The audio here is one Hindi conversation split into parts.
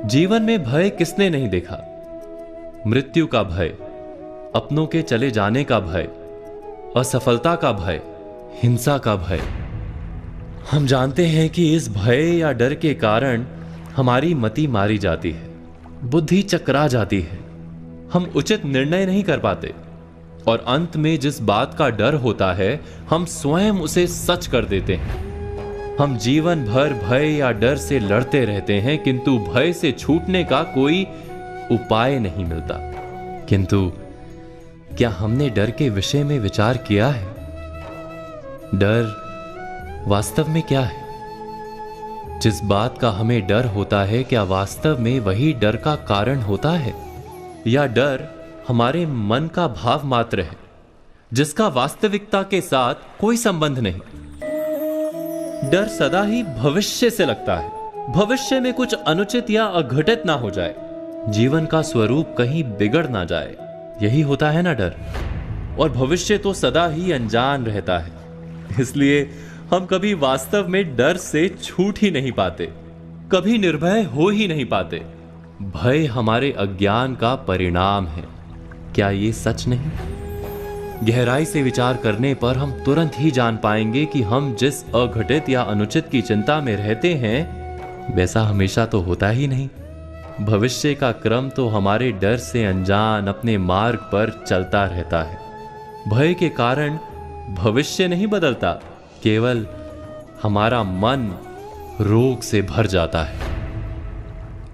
जीवन में भय किसने नहीं देखा। मृत्यु का भय, अपनों के चले जाने का भय, असफलता का भय, हिंसा का भय। हम जानते हैं कि इस भय या डर के कारण हमारी मति मारी जाती है, बुद्धि चकरा जाती है, हम उचित निर्णय नहीं कर पाते और अंत में जिस बात का डर होता है हम स्वयं उसे सच कर देते हैं। हम जीवन भर भय या डर से लड़ते रहते हैं, किंतु भय से छूटने का कोई उपाय नहीं मिलता। किंतु क्या हमने डर के विषय में विचार किया है? डर वास्तव में क्या है? जिस बात का हमें डर होता है, क्या वास्तव में वही डर का कारण होता है, या डर हमारे मन का भाव मात्र है जिसका वास्तविकता के साथ कोई संबंध नहीं? डर सदा ही भविष्य से लगता है, भविष्य में कुछ अनुचित या अघटित ना हो जाए, जीवन का स्वरूप कहीं बिगड़ ना जाए, यही होता है ना डर। और भविष्य तो सदा ही अनजान रहता है, इसलिए हम कभी वास्तव में डर से छूट ही नहीं पाते, कभी निर्भय हो ही नहीं पाते। भय हमारे अज्ञान का परिणाम है, क्या ये सच नहीं? गहराई से विचार करने पर हम तुरंत ही जान पाएंगे कि हम जिस अघटित या अनुचित की चिंता में रहते हैं वैसा हमेशा तो होता ही नहीं। भविष्य का क्रम तो हमारे डर से अनजान अपने मार्ग पर चलता रहता है। भय के कारण भविष्य नहीं बदलता, केवल हमारा मन रोग से भर जाता है।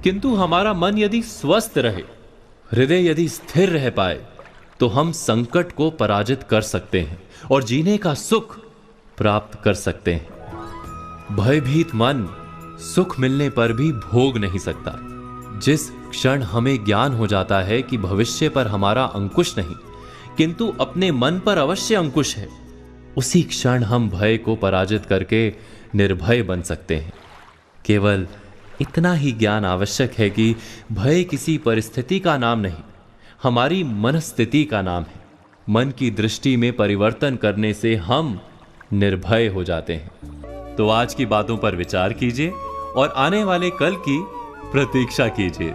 किंतु हमारा मन यदि स्वस्थ रहे, हृदय यदि स्थिर रह पाए, तो हम संकट को पराजित कर सकते हैं और जीने का सुख प्राप्त कर सकते हैं। भयभीत मन सुख मिलने पर भी भोग नहीं सकता। जिस क्षण हमें ज्ञान हो जाता है कि भविष्य पर हमारा अंकुश नहीं किंतु अपने मन पर अवश्य अंकुश है, उसी क्षण हम भय को पराजित करके निर्भय बन सकते हैं। केवल इतना ही ज्ञान आवश्यक है कि भय किसी परिस्थिति का नाम नहीं, हमारी मनस्थिति का नाम है। मन की दृष्टि में परिवर्तन करने से हम निर्भय हो जाते हैं। तो आज की बातों पर विचार कीजिए और आने वाले कल की प्रतीक्षा कीजिए।